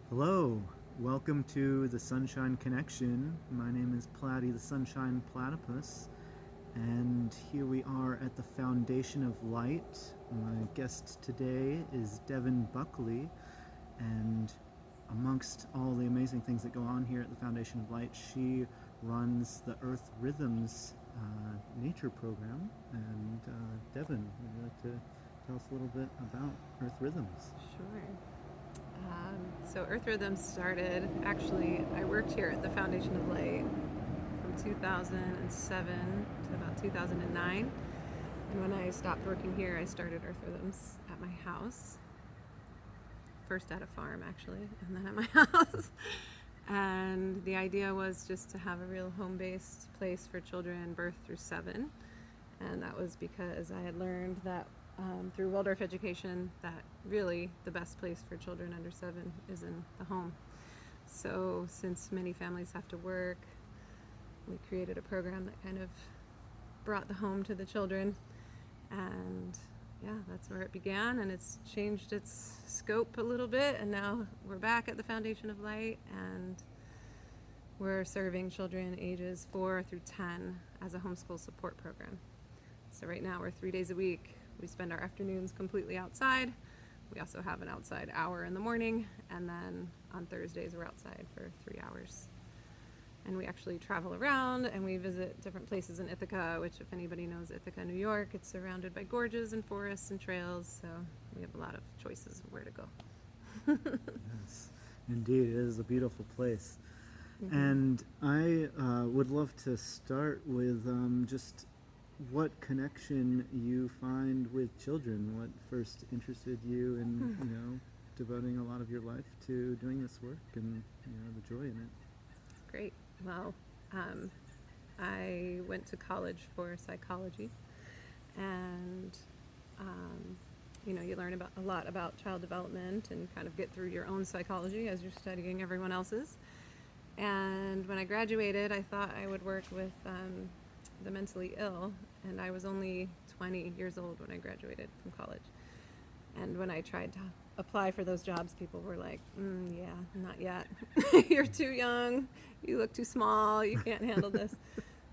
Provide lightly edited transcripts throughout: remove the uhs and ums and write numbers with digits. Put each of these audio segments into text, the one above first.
Hello, welcome to the Sunshine Connection. My name is Platy the Sunshine Platypus, and here we are at the Foundation of Light. My guest today is Devon Buckley, and amongst all the amazing things that go on here at the Foundation of Light, she runs the Earth Rhythms nature program. And Devon, would you like to tell us a little bit about Earth Rhythms? Sure. So Earth Rhythms started, actually, I worked here at the Foundation of Light from 2007 to about 2009. And when I stopped working here, I started Earth Rhythms at my house. First at a farm, actually, and then at my house. And the idea was just to have a real home-based place for children birth through 7. And that was because I had learned that through Waldorf education that really the best place for children under 7 is in the home. So since many families have to work, we created a program that kind of brought the home to the children. And yeah, that's where it began, and it's changed its scope a little bit, and now we're back at the Foundation of Light, and we're serving children ages 4 through 10 as a homeschool support program. So right now we're 3 days a week. We spend our afternoons completely outside. We also have an outside hour in the morning, and then on Thursdays we're outside for 3 hours. And we actually travel around and we visit different places in Ithaca, which, if anybody knows Ithaca, New York, it's surrounded by gorges and forests and trails, so we have a lot of choices of where to go. Yes, indeed, it is a beautiful place. Mm-hmm. And I would love to start with just what connection you find with children. What first interested you in, devoting a lot of your life to doing this work and, the joy in it? Great. Well, I went to college for psychology, and you learn about a lot about child development and kind of get through your own psychology as you're studying everyone else's. And when I graduated, I thought I would work with the mentally ill, and I was only 20 years old when I graduated from college. And when I tried to apply for those jobs, people were like, yeah, not yet. You're too young, you look too small, you can't handle this.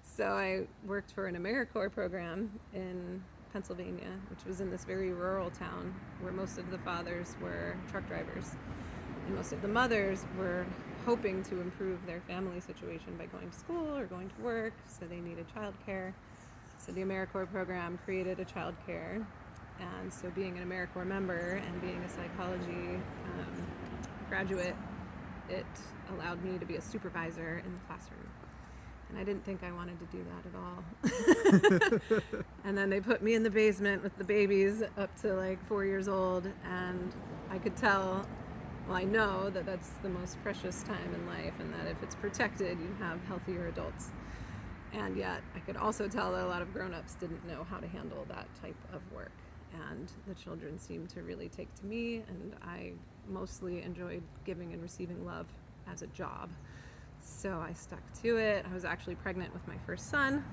So I worked for an AmeriCorps program in Pennsylvania, which was in this very rural town where most of the fathers were truck drivers. And most of the mothers were hoping to improve their family situation by going to school or going to work, so they needed childcare. So the AmeriCorps program created a childcare, and so being an AmeriCorps member and being a psychology graduate, it allowed me to be a supervisor in the classroom. And I didn't think I wanted to do that at all. And then they put me in the basement with the babies up to like 4 years old, and I could tell, well, I know that that's the most precious time in life, and that if it's protected, you have healthier adults. And yet, I could also tell that a lot of grown-ups didn't know how to handle that type of work. And the children seemed to really take to me, and I mostly enjoyed giving and receiving love as a job. So I stuck to it. I was actually pregnant with my first son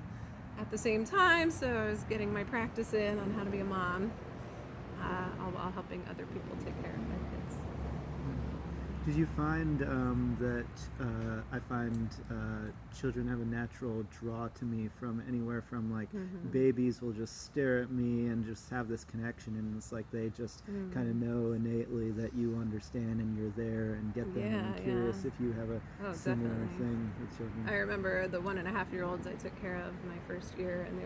at the same time, so I was getting my practice in on how to be a mom, all while helping other people take care of their kids. Did you find that I find children have a natural draw to me from anywhere from babies will just stare at me and just have this connection, and it's like they just kind of know innately that you understand and you're there and get them. And I'm curious if you have a similar definitely. thing with children. I remember the 1.5-year-olds I took care of my first year, and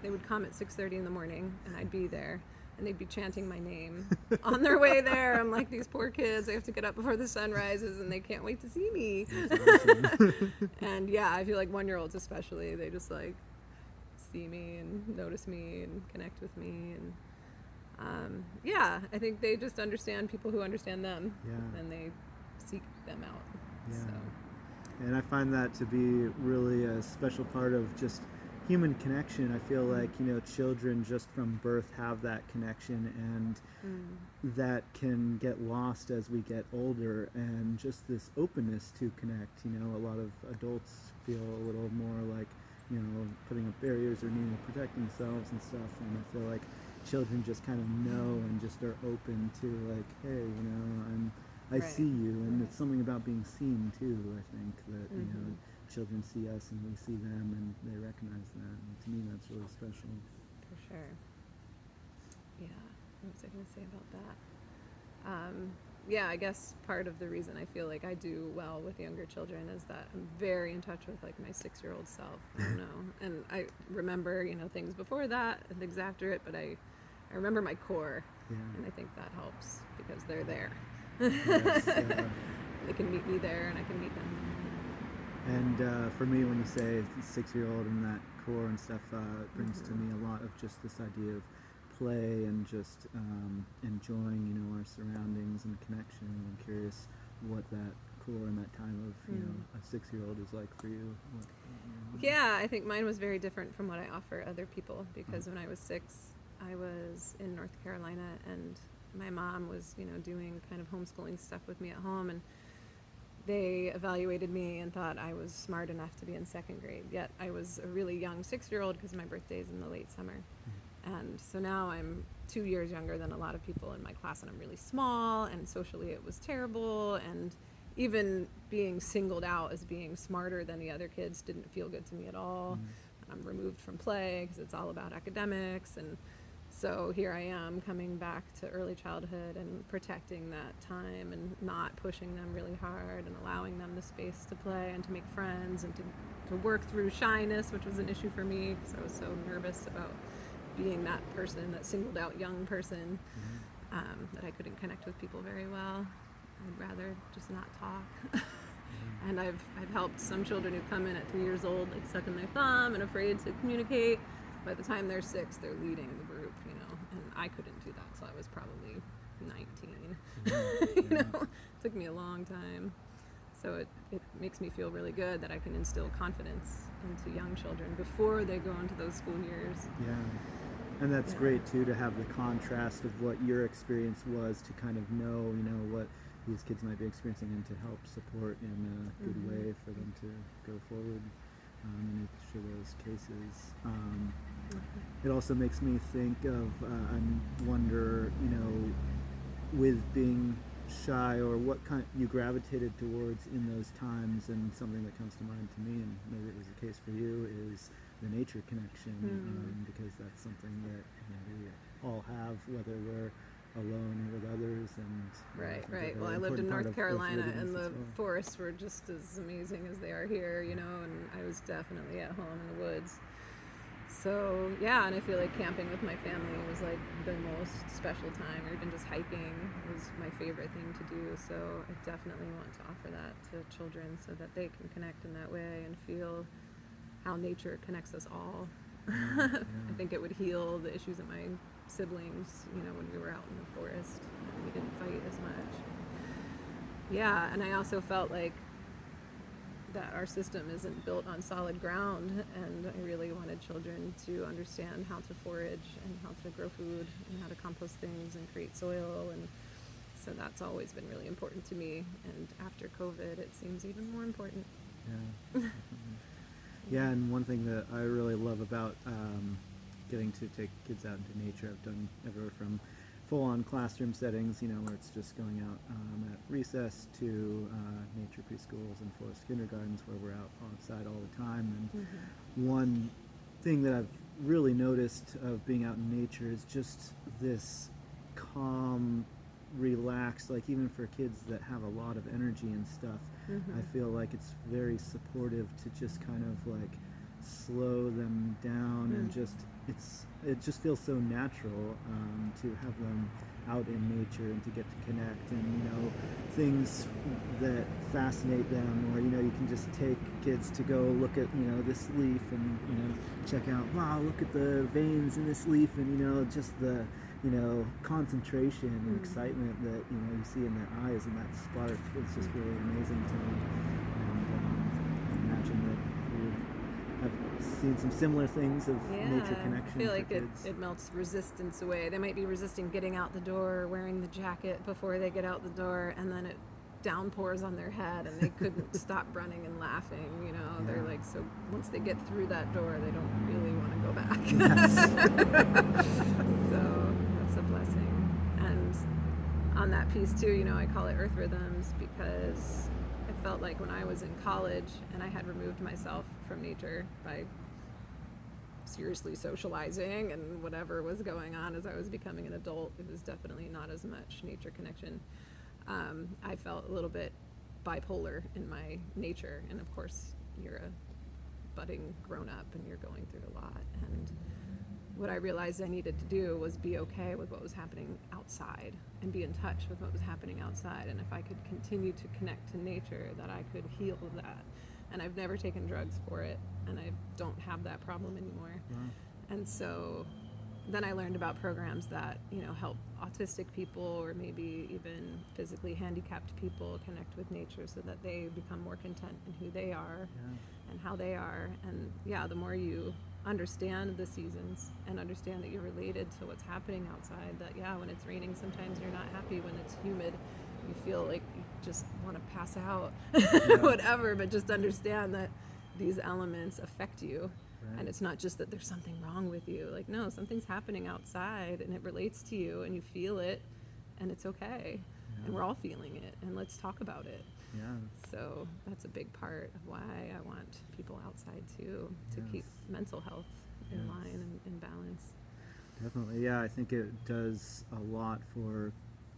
they would come at 6:30 in the morning, and I'd be there. And they'd be chanting my name on their way there. I'm like, these poor kids, they have to get up before the sun rises and they can't wait to see me. Awesome. And yeah, I feel like 1-year-olds especially, they just like see me and notice me and connect with me. And yeah, I think they just understand people who understand them, and they seek them out. Yeah. So. And I find that to be really a special part of just human connection. I feel like children just from birth have that connection, and that can get lost as we get older, and just this openness to connect. A lot of adults feel a little more like putting up barriers or needing to protect themselves and stuff, and I feel like children just kind of know and just are open to like, hey, I Right. see you, and Right. it's something about being seen too. I think that Mm-hmm. children see us and we see them, and they recognize that. And to me, that's really special. For sure. Yeah. What was I going to say about that? Yeah, I guess part of the reason I feel like I do well with younger children is that I'm very in touch with like my 6-year-old self, and I remember, things before that and things after it, but I remember my core, Yeah. and I think that helps because they're there. Yes. They can meet me there, and I can meet them. And for me, when you say 6-year-old and that core and stuff, it brings to me a lot of just this idea of play and just enjoying, our surroundings and connection. I'm curious what that core and that time of, a 6-year-old is like for you. Yeah, I think mine was very different from what I offer other people because when I was 6, I was in North Carolina, and my mom was, doing kind of homeschooling stuff with me at home, and they evaluated me and thought I was smart enough to be in 2nd grade. Yet I was a really young 6-year-old because my birthday is in the late summer. And so now I'm 2 years younger than a lot of people in my class, and I'm really small, and socially it was terrible, and even being singled out as being smarter than the other kids didn't feel good to me at all. I'm removed from play because it's all about academics, and so here I am coming back to early childhood and protecting that time and not pushing them really hard and allowing them the space to play and to make friends and to work through shyness, which was an issue for me because I was so nervous about being that person, that singled out young person, that I couldn't connect with people very well. I'd rather just not talk. And I've helped some children who come in at 3 years old, like sucking their thumb and afraid to communicate. By the time they're 6, they're leading the group, and I couldn't do that, so I was probably 19. It took me a long time. So it makes me feel really good that I can instill confidence into young children before they go into those school years. Yeah. And that's great too, to have the contrast of what your experience was, to kind of know, what these kids might be experiencing, and to help support in a good way for them to go forward in each of those cases. It also makes me think of, I wonder, with being shy, or what kind you gravitated towards in those times, and something that comes to mind to me, and maybe it was the case for you, is the nature connection, because that's something that we all have, whether we're alone or with others. And right. Well, I lived in North Carolina, and the forests were just as amazing as they are here, and I was definitely at home in the woods. So yeah, and I feel like camping with my family was like the most special time, or even just hiking was my favorite thing to do. So I definitely want to offer that to children so that they can connect in that way and feel how nature connects us all. I think it would heal the issues of my siblings, when we were out in the forest and we didn't fight as much. Yeah, and I also felt like that our system isn't built on solid ground, and I really wanted children to understand how to forage and how to grow food and how to compost things and create soil, and so that's always been really important to me, and after COVID it seems even more important. Yeah, and one thing that I really love about getting to take kids out into nature, I've done everywhere from full-on classroom settings, where it's just going out at recess, to nature preschools and forest kindergartens where we're out outside all the time. And one thing that I've really noticed of being out in nature is just this calm, relaxed, like even for kids that have a lot of energy and stuff, I feel like it's very supportive to just kind of like slow them down, and it just feels so natural to have them out in nature and to get to connect, and things that fascinate them, or you can just take kids to go look at this leaf, and check out, wow, look at the veins in this leaf, and just the concentration and excitement that you see in their eyes, and that spark is just really amazing to me. And I imagine that I've seen some similar things of nature connection. I feel like for kids. it melts resistance away. They might be resisting getting out the door, wearing the jacket before they get out the door, and then it downpours on their head and they couldn't stop running and laughing, They're like, so once they get through that door, they don't really want to go back. Yes. So that's a blessing. And on that piece too, I call it earth rhythms because I felt like when I was in college and I had removed myself from nature by seriously socializing and whatever was going on as I was becoming an adult, it was definitely not as much nature connection. I felt a little bit bipolar in my nature, and of course you're a budding grown up and you're going through a lot, and what I realized I needed to do was be okay with what was happening outside and be in touch with what was happening outside, and if I could continue to connect to nature, that I could heal that. And I've never taken drugs for it, and I don't have that problem anymore. Wow. And so then I learned about programs that help autistic people or maybe even physically handicapped people connect with nature so that they become more content in who they are and how they are. And the more you understand the seasons and understand that you're related to what's happening outside, that when it's raining sometimes you're not happy, when it's humid you feel like you just want to pass out, whatever, but just understand that these elements affect you. Right. And it's not just that there's something wrong with you. Like, no, something's happening outside and it relates to you and you feel it and it's okay. And we're all feeling it, and let's talk about it. So that's a big part of why I want people outside too, to keep mental health in line and in balance. Definitely, I think it does a lot for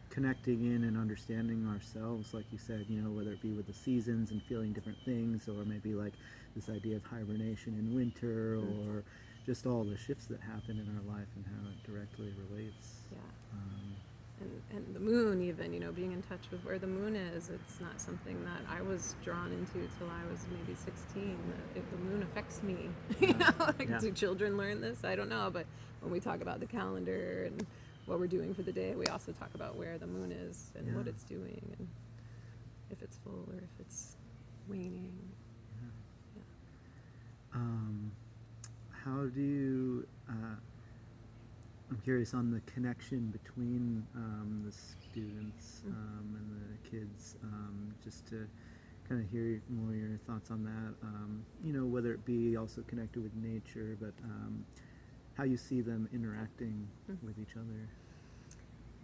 connecting in and understanding ourselves, like you said, whether it be with the seasons and feeling different things, or maybe like this idea of hibernation in winter, or just all the shifts that happen in our life and how it directly relates. And the moon, even, being in touch with where the moon is, it's not something that I was drawn into till I was maybe 16. If the moon affects me, do children learn this? I don't know, but when we talk about the calendar and what we're doing for the day, we also talk about where the moon is and what it's doing, and if it's full or if it's waning. How do you I'm curious on the connection between the students and the kids, just to kind of hear more your thoughts on that, whether it be also connected with nature, but how you see them interacting with each other.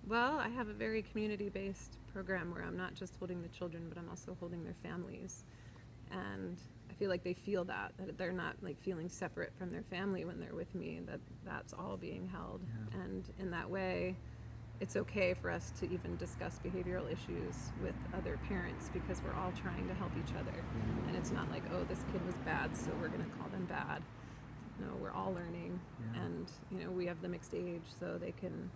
Well, I have a very community-based program where I'm not just holding the children, but I'm also holding their families. And I feel like they feel that they're not like feeling separate from their family when they're with me, that's all being held. And in that way, it's okay for us to even discuss behavioral issues with other parents because we're all trying to help each other. And it's not like, oh, this kid was bad, so we're going to call them bad. No, we're all learning. And, we have the mixed age, so they can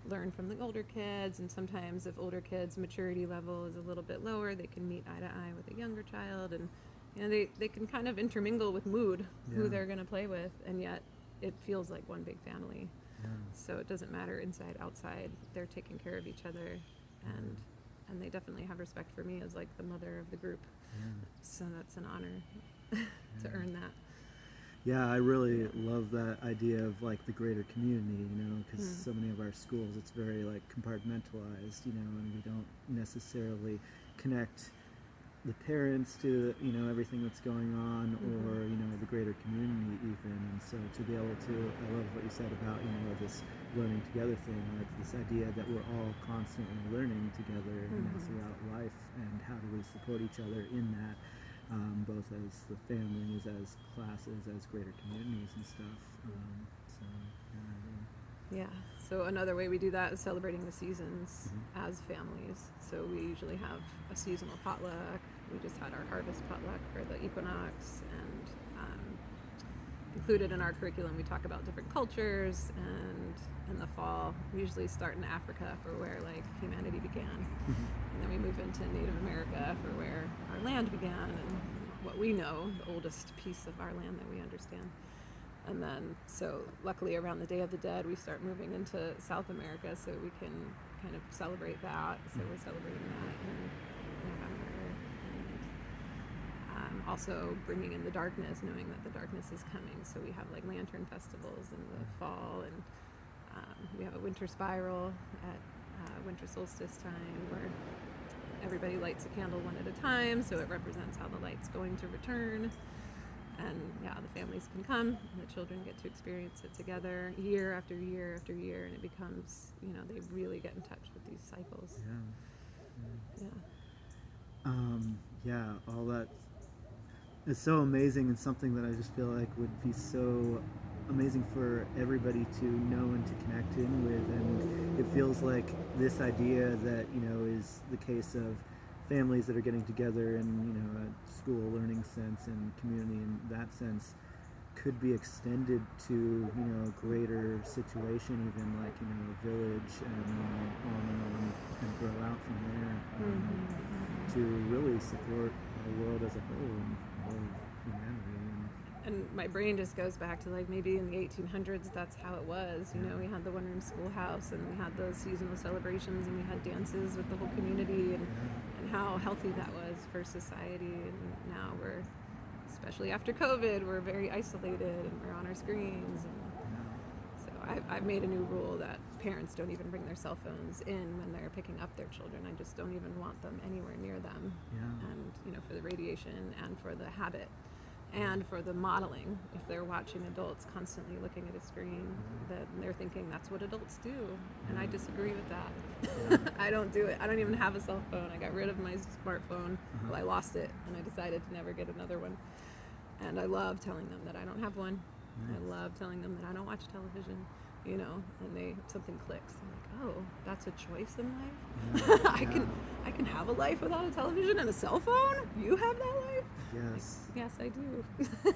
learn from the older kids, and sometimes if older kids' maturity level is a little bit lower, they can meet eye to eye with a younger child, and they can kind of intermingle with mood, who they're going to play with, and yet it feels like one big family. So it doesn't matter inside, outside, they're taking care of each other, and they definitely have respect for me as like the mother of the group. So that's an honor to earn that. I really love that idea of like the greater community, because so many of our schools, it's very like compartmentalized, and we don't necessarily connect the parents to, everything that's going on, or, the greater community even. And so to be able to, I love what you said about, this learning together thing, like this idea that we're all constantly learning together, throughout life, and how do we support each other in that. Both as the families, as classes, as greater communities and stuff. So another way we do that is celebrating the seasons as families. So we usually have a seasonal potluck. We just had our harvest potluck for the equinox, and included in our curriculum we talk about different cultures, and in the fall we usually start in Africa for where like humanity began, and then we move into Native America for where our land began and what we know, the oldest piece of our land that we understand. And then, so luckily around the Day of the Dead, we start moving into South America so we can kind of celebrate that. So we're celebrating that in November. And also bringing in the darkness, knowing that the darkness is coming. So we have like lantern festivals in the fall, and we have a winter spiral at winter solstice time where everybody lights a candle one at a time, so it represents how the light's going to return. And the families can come, and the children get to experience it together year after year after year, and it becomes, they really get in touch with these cycles. yeah, all that is so amazing, and something that I just feel like would be so amazing for everybody to know and to connect in with. And it feels like this idea that, is the case of families that are getting together in, a school learning sense and community in that sense, could be extended to, a greater situation, even like, a village, and on and on, and grow out from there, to really support the world as a whole and all of humanity. And my brain just goes back to like maybe in the 1800s, that's how it was. We had the one-room schoolhouse, and we had those seasonal celebrations, and we had dances with the whole community, and how healthy that was for society. And now we're, especially after COVID, we're very isolated, and we're on our screens. And so I've made a new rule that parents don't even bring their cell phones in when they're picking up their children. I just don't even want them anywhere near them. And for the radiation, and for the habit, and for the modeling. If they're watching adults constantly looking at a screen, that they're thinking that's what adults do, and I disagree with that. I don't do it. I don't even have a cell phone. I got rid of my smartphone. Well, I lost it, and I decided to never get another one. And I love telling them that I don't have one. I love telling them that I don't watch television, and something clicks. I'm like, oh, that's a choice in life? I can have a life without a television and a cell phone? You have that life? Yes. Like, yes, I do.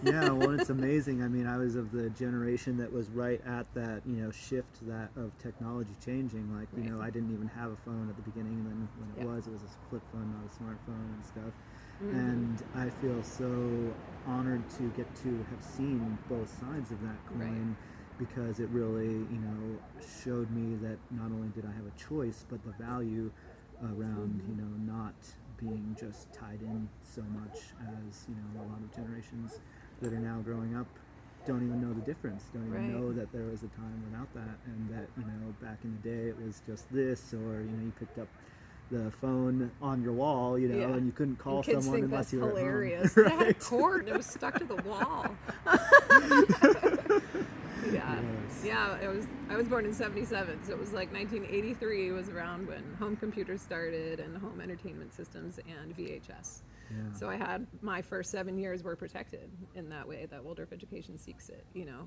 Yeah, well, it's amazing. I mean, I was of the generation that was right at that, shift of technology changing. Like, I didn't even have a phone at the beginning, and then when it was a flip phone, not a smartphone and stuff. And I feel so honored to get to have seen both sides of that coin, because it really, showed me that not only did I have a choice, but the value around, not being just tied in so much as, a lot of generations that are now growing up don't even know the difference, don't even know that there was a time without that, and that, back in the day it was just this, or, you picked up the phone on your wall, and you couldn't call and kids someone think unless that's you were hilarious. at home. It had a cord and it was stuck to the wall. Yeah, I was born in 77, so it was like 1983 was around when home computers started, and home entertainment systems, and VHS. So I had my first 7 years were protected in that way that Waldorf Education seeks it,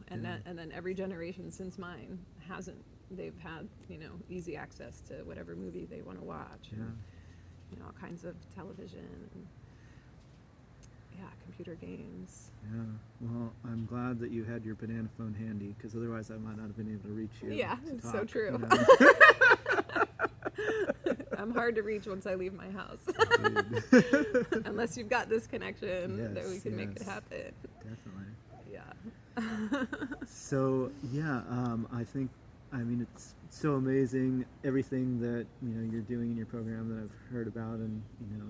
and then every generation since mine hasn't. They've had, easy access to whatever movie they want to watch, and, all kinds of television, and computer games. Yeah, well, I'm glad that you had your banana phone handy, because otherwise I might not have been able to reach you. Yeah, it's talk, so true. I'm hard to reach once I leave my house. Unless you've got this connection, that we can make it happen. Definitely. Yeah. So, I mean, it's so amazing, everything that, you're doing in your program that I've heard about, and,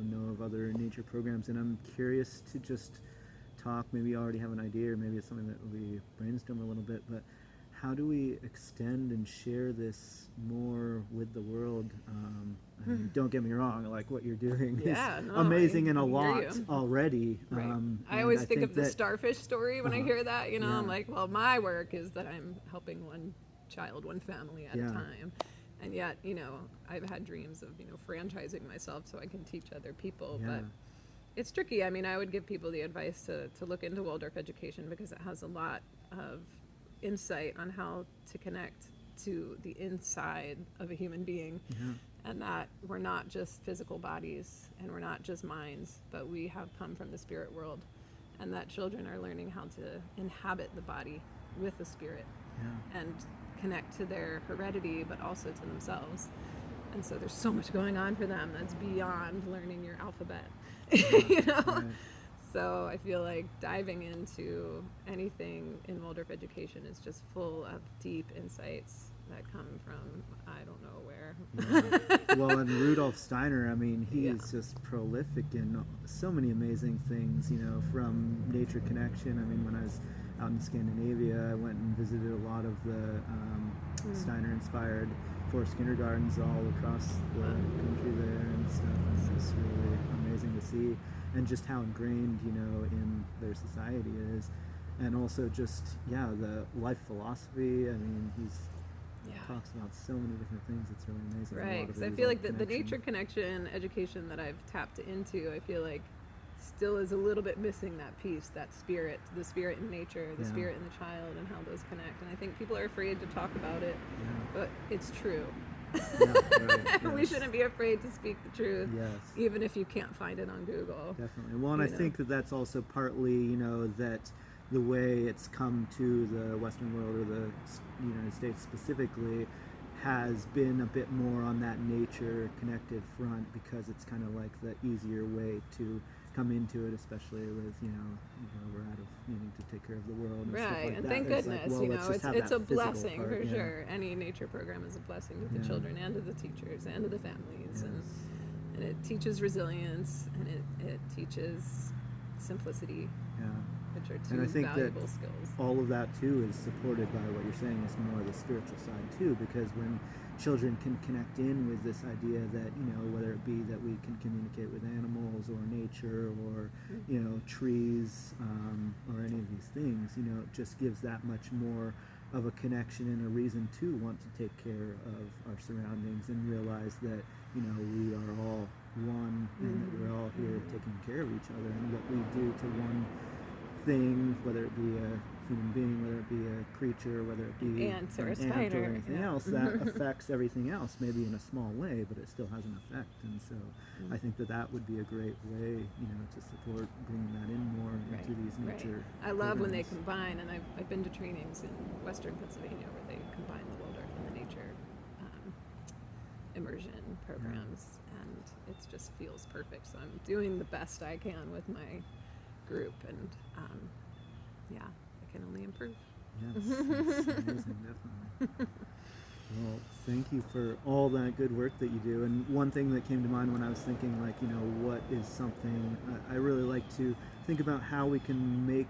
know of other nature programs. And I'm curious to just talk, maybe you already have an idea, or maybe it's something that we brainstorm a little bit, but how do we extend and share this more with the world? I mean, don't get me wrong, like what you're doing is amazing and a lot already. I always think of the starfish story when I hear that, I'm like, well, my work is that I'm helping one child, one family at a time. And yet, I've had dreams of, franchising myself so I can teach other people. But it's tricky. I mean, I would give people the advice to look into Waldorf Education, because it has a lot of insight on how to connect to the inside of a human being. And that we're not just physical bodies, and we're not just minds, but we have come from the spirit world. And that children are learning how to inhabit the body with the spirit. And connect to their heredity, but also to themselves. And so there's so much going on for them that's beyond learning your alphabet. So I feel like diving into anything in Waldorf Education is just full of deep insights that come from I don't know where. Well, and Rudolf Steiner, I mean, he is just prolific in so many amazing things, from nature connection. I mean, when I was out in Scandinavia, I went and visited a lot of the Steiner-inspired forest kindergartens all across the country there and stuff. It's just really amazing to see, and just how ingrained, in their society it is. And also just, the life philosophy. I mean, he's talks about so many different things. It's really amazing. Right, because I feel like the nature connection education that I've tapped into, I feel like still is a little bit missing that piece, that spirit, the spirit in nature, the Yeah. spirit in the child, and how those connect. And I think people are afraid to talk about it, Yeah. but it's true. Yeah, right. We Yes. shouldn't be afraid to speak the truth, Yes. even if you can't find it on Google. Definitely. Well, and I You know. think that that's also partly, that the way it's come to the Western world or the United States specifically has been a bit more on that nature connected front because it's kind of like the easier way to come into it, especially with, we're out of needing to take care of the world and stuff Right, like and that. thank It's like, goodness, well, let's just have it's that a physical blessing part. for Yeah. sure. Any nature program is a blessing to the Yeah. children and to the teachers and to the families, Yes. and it teaches resilience, and it teaches simplicity, Yeah. which are And I two think that valuable skills. all of that too is supported by what you're saying is more the spiritual side too, because when children can connect in with this idea that, whether it be that we can communicate with animals or nature or trees, or any of these things, it just gives that much more of a connection and a reason to want to take care of our surroundings and realize that we are all one, and that we're all here taking care of each other, and what we do to one thing, whether it be a human being, whether it be a creature, whether it be Ant or a an ant spider, or anything else, that affects everything else, maybe in a small way, but it still has an effect. And so I think that would be a great way, to support bringing that in more into these nature I love when they programs. combine, and I've been to trainings in Western Pennsylvania where they combine the Waldorf and the nature immersion programs, and it just feels perfect. So I'm doing the best I can with my group, and yeah, it can only improve. Yes, it's amazing, definitely. Well, thank you for all that good work that you do. And one thing that came to mind when I was thinking, what is something I really like to think about how we can make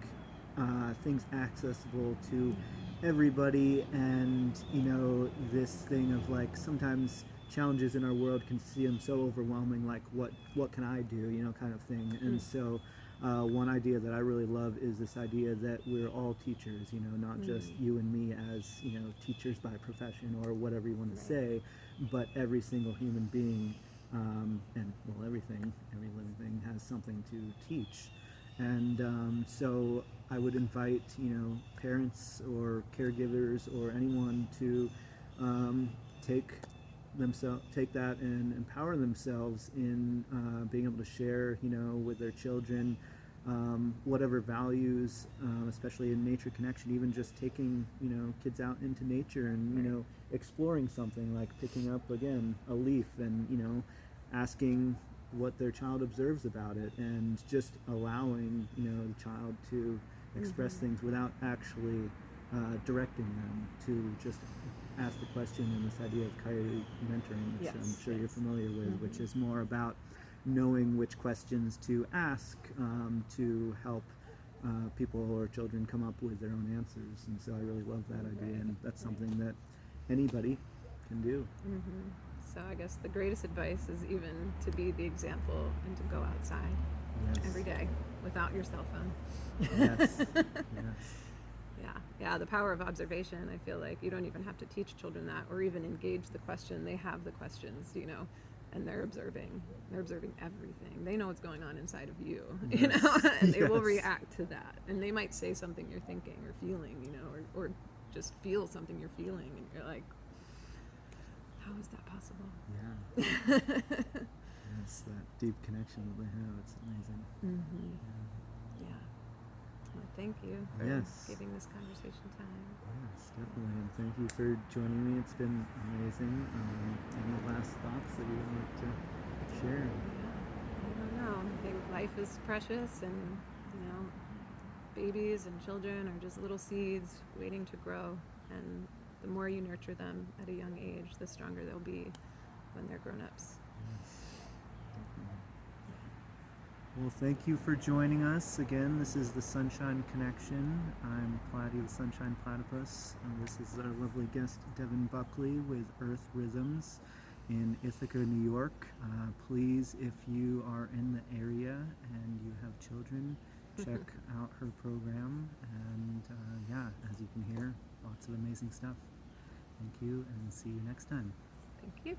things accessible to everybody, and this thing of sometimes challenges in our world can seem so overwhelming, like what can I do, kind of thing. And so one idea that I really love is this idea that we're all teachers, not just you and me as, teachers by profession or whatever you want to say, but every single human being, and well, every living thing has something to teach. And so I would invite, parents or caregivers or anyone to take that and empower themselves in being able to share, with their children, whatever values, especially in nature connection, even just taking, kids out into nature and, exploring something like picking up, again, a leaf and, asking what their child observes about it, and just allowing, the child to express things without actually directing them, to just ask the question, and this idea of coyote mentoring, which I'm sure you're familiar with, which is more about knowing which questions to ask to help people or children come up with their own answers. And so I really love that idea, and that's something that anybody can do. So I guess the greatest advice is even to be the example and to go outside every day without your cell phone. Yes. Yeah, the power of observation. I feel like you don't even have to teach children that or even engage the question. They have the questions, and they're observing everything. They know what's going on inside of you, and they will react to that. And they might say something you're thinking or feeling, or just feel something you're feeling, and you're like, how is that possible? Yeah. Yes, that deep connection that they have. It's amazing. Yeah. Well, thank you for giving this conversation time. Yes, definitely. And thank you for joining me. It's been amazing. Any last thoughts that you would like to share? I don't know. I think life is precious, and babies and children are just little seeds waiting to grow, and the more you nurture them at a young age, the stronger they'll be when they're grown-ups. Yes, definitely. Well, thank you for joining us again. This is the Sunshine Connection. I'm Platy the Sunshine Platypus, and this is our lovely guest, Devon Buckley, with Earth Rhythms in Ithaca, New York. Please, if you are in the area and you have children, check out her program. And as you can hear, lots of amazing stuff. Thank you, and see you next time. Thank you.